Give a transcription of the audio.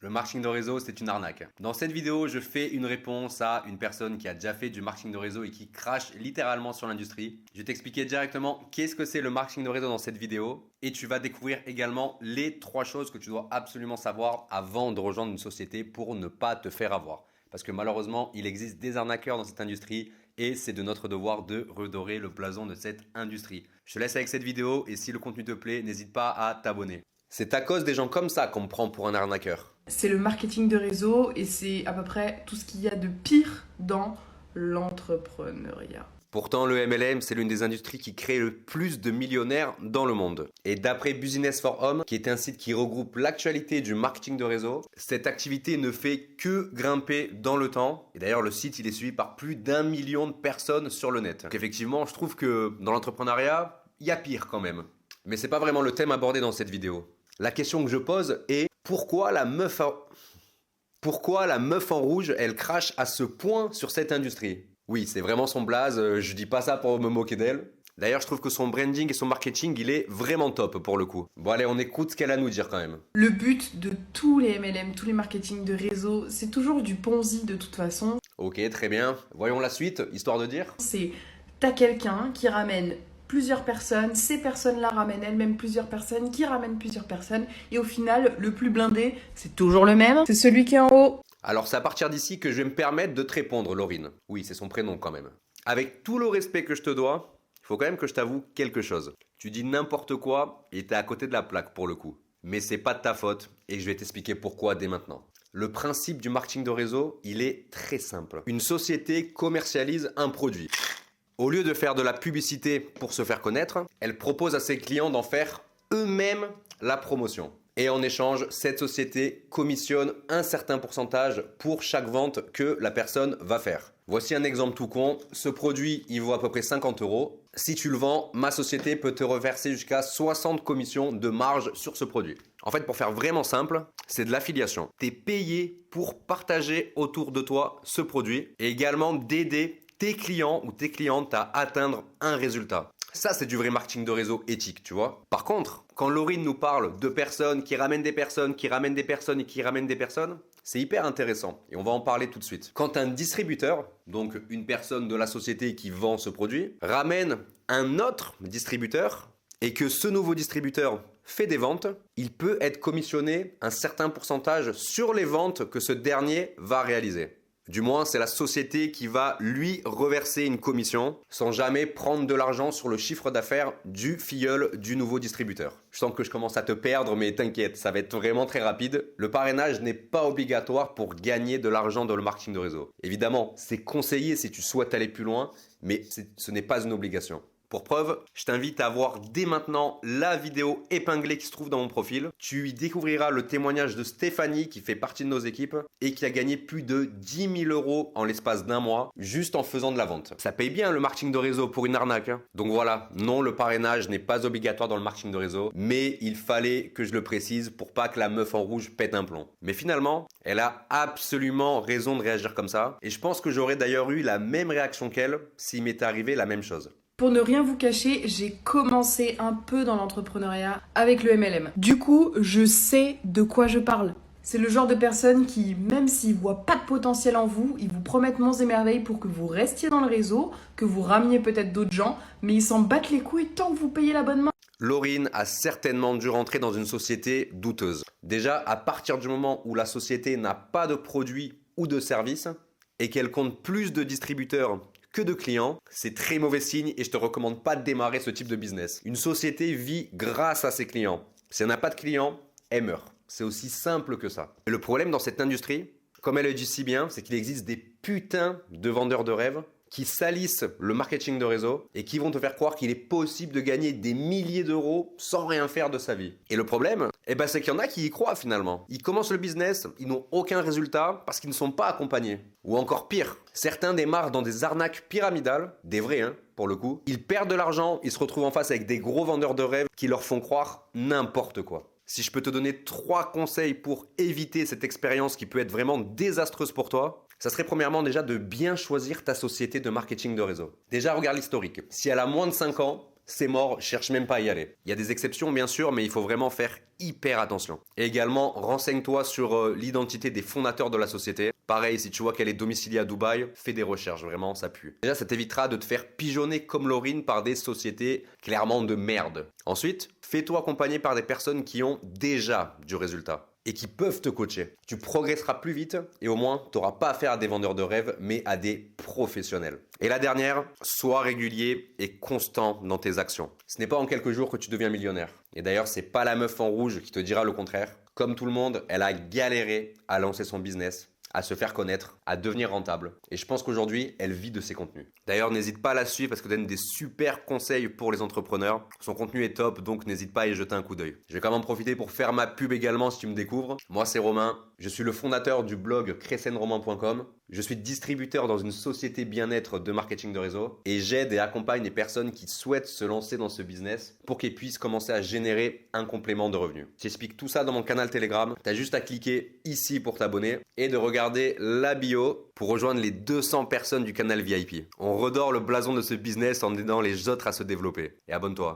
Le marketing de réseau, c'est une arnaque. Dans cette vidéo, je fais une réponse à une personne qui a déjà fait du marketing de réseau et qui crache littéralement sur l'industrie. Je vais t'expliquer directement qu'est-ce que c'est le marketing de réseau dans cette vidéo et tu vas découvrir également les 3 choses que tu dois absolument savoir avant de rejoindre une société pour ne pas te faire avoir. Parce que malheureusement, il existe des arnaqueurs dans cette industrie et c'est de notre devoir de redorer le blason de cette industrie. Je te laisse avec cette vidéo et si le contenu te plaît, n'hésite pas à t'abonner. C'est à cause des gens comme ça qu'on me prend pour un arnaqueur. C'est le marketing de réseau et c'est à peu près tout ce qu'il y a de pire dans l'entrepreneuriat. Pourtant, le MLM, c'est l'une des industries qui crée le plus de millionnaires dans le monde. Et d'après Business for Home, qui est un site qui regroupe l'actualité du marketing de réseau, cette activité ne fait que grimper dans le temps. Et d'ailleurs, le site, il est suivi par plus d'1 million de personnes sur le net. Donc effectivement, je trouve que dans l'entrepreneuriat, il y a pire quand même. Mais c'est pas vraiment le thème abordé dans cette vidéo. La question que je pose est pourquoi la meuf en rouge, elle crache à ce point sur cette industrie? Oui, c'est vraiment son blaze, je dis pas ça pour me moquer d'elle. D'ailleurs, je trouve que son branding et son marketing, il est vraiment top pour le coup. Bon allez, on écoute ce qu'elle a à nous dire quand même. Le but de tous les MLM, tous les marketing de réseau, c'est toujours du Ponzi de toute façon. Ok, très bien. Voyons la suite, histoire de dire. C'est t'as quelqu'un qui ramène plusieurs personnes, ces personnes-là ramènent elles-mêmes plusieurs personnes, qui ramènent plusieurs personnes, et au final, le plus blindé, c'est toujours le même, c'est celui qui est en haut. Alors c'est à partir d'ici que je vais me permettre de te répondre, Laurine. Oui, c'est son prénom quand même. Avec tout le respect que je te dois, il faut quand même que je t'avoue quelque chose. Tu dis n'importe quoi et t'es à côté de la plaque pour le coup. Mais c'est pas de ta faute et je vais t'expliquer pourquoi dès maintenant. Le principe du marketing de réseau, il est très simple. Une société commercialise un produit. Au lieu de faire de la publicité pour se faire connaître, elle propose à ses clients d'en faire eux-mêmes la promotion. Et en échange, cette société commissionne un certain pourcentage pour chaque vente que la personne va faire. Voici un exemple tout con. Ce produit, il vaut à peu près 50 €. Si tu le vends, ma société peut te reverser jusqu'à 60 commissions de marge sur ce produit. En fait, pour faire vraiment simple, c'est de l'affiliation. Tu es payé pour partager autour de toi ce produit et également d'aider tes clients ou tes clientes à atteindre un résultat. Ça, c'est du vrai marketing de réseau éthique, tu vois. Par contre, quand Laurine nous parle de personnes qui ramènent des personnes, qui ramènent des personnes et qui ramènent des personnes, c'est hyper intéressant et on va en parler tout de suite. Quand un distributeur, donc une personne de la société qui vend ce produit, ramène un autre distributeur et que ce nouveau distributeur fait des ventes, il peut être commissionné un certain pourcentage sur les ventes que ce dernier va réaliser. Du moins, c'est la société qui va lui reverser une commission sans jamais prendre de l'argent sur le chiffre d'affaires du filleul du nouveau distributeur. Je sens que je commence à te perdre, mais t'inquiète, ça va être vraiment très rapide. Le parrainage n'est pas obligatoire pour gagner de l'argent dans le marketing de réseau. Évidemment, c'est conseillé si tu souhaites aller plus loin, mais ce n'est pas une obligation. Pour preuve, je t'invite à voir dès maintenant la vidéo épinglée qui se trouve dans mon profil. Tu y découvriras le témoignage de Stéphanie qui fait partie de nos équipes et qui a gagné plus de 10 000 € en l'espace d'un mois juste en faisant de la vente. Ça paye bien le marketing de réseau pour une arnaque. Donc voilà, non, le parrainage n'est pas obligatoire dans le marketing de réseau, mais il fallait que je le précise pour pas que la meuf en rouge pète un plomb. Mais finalement, elle a absolument raison de réagir comme ça et je pense que j'aurais d'ailleurs eu la même réaction qu'elle s'il m'était arrivé la même chose. Pour ne rien vous cacher, j'ai commencé un peu dans l'entrepreneuriat avec le MLM. Du coup, je sais de quoi je parle. C'est le genre de personnes qui, même s'ils voient pas de potentiel en vous, ils vous promettent monts et merveilles pour que vous restiez dans le réseau, que vous rameniez peut-être d'autres gens, mais ils s'en battent les couilles tant que vous payez la bonne main. Laurine a certainement dû rentrer dans une société douteuse. Déjà, à partir du moment où la société n'a pas de produit ou de service et qu'elle compte plus de distributeurs que de clients, c'est très mauvais signe et je te recommande pas de démarrer ce type de business. Une société vit grâce à ses clients. Si elle n'a pas de clients, elle meurt. C'est aussi simple que ça. Et le problème dans cette industrie, comme elle le dit si bien, c'est qu'il existe des putains de vendeurs de rêves qui salissent le marketing de réseau et qui vont te faire croire qu'il est possible de gagner des milliers d'euros sans rien faire de sa vie. Et le problème, c'est qu'il y en a qui y croient finalement. Ils commencent le business, ils n'ont aucun résultat parce qu'ils ne sont pas accompagnés. Ou encore pire, certains démarrent dans des arnaques pyramidales, des vrais pour le coup. Ils perdent de l'argent, ils se retrouvent en face avec des gros vendeurs de rêves qui leur font croire n'importe quoi. Si je peux te donner 3 conseils pour éviter cette expérience qui peut être vraiment désastreuse pour toi, ça serait premièrement déjà de bien choisir ta société de marketing de réseau. Déjà, regarde l'historique. Si elle a moins de 5 ans, c'est mort, cherche même pas à y aller. Il y a des exceptions bien sûr, mais il faut vraiment faire hyper attention. Et également, renseigne-toi sur l'identité des fondateurs de la société. Pareil, si tu vois qu'elle est domiciliée à Dubaï, fais des recherches, vraiment, ça pue. Déjà, ça t'évitera de te faire pigeonner comme Laurine par des sociétés clairement de merde. Ensuite, fais-toi accompagner par des personnes qui ont déjà du résultat et qui peuvent te coacher. Tu progresseras plus vite et au moins, tu n'auras pas affaire à des vendeurs de rêves, mais à des professionnels. Et la dernière, sois régulier et constant dans tes actions. Ce n'est pas en quelques jours que tu deviens millionnaire. Et d'ailleurs, c'est pas la meuf en rouge qui te dira le contraire. Comme tout le monde, elle a galéré à lancer son business, à se faire connaître, à devenir rentable. Et je pense qu'aujourd'hui, elle vit de ses contenus. D'ailleurs, n'hésite pas à la suivre parce qu'elle donne des super conseils pour les entrepreneurs. Son contenu est top, donc n'hésite pas à y jeter un coup d'œil. Je vais quand même en profiter pour faire ma pub également si tu me découvres. Moi, c'est Romain. Je suis le fondateur du blog crescenromain.com. Je suis distributeur dans une société bien-être de marketing de réseau et j'aide et accompagne les personnes qui souhaitent se lancer dans ce business pour qu'ils puissent commencer à générer un complément de revenus. J'explique tout ça dans mon canal Telegram. Tu as juste à cliquer ici pour t'abonner et de regarder la bio pour rejoindre les 200 personnes du canal VIP. On redore le blason de ce business en aidant les autres à se développer. Et abonne-toi.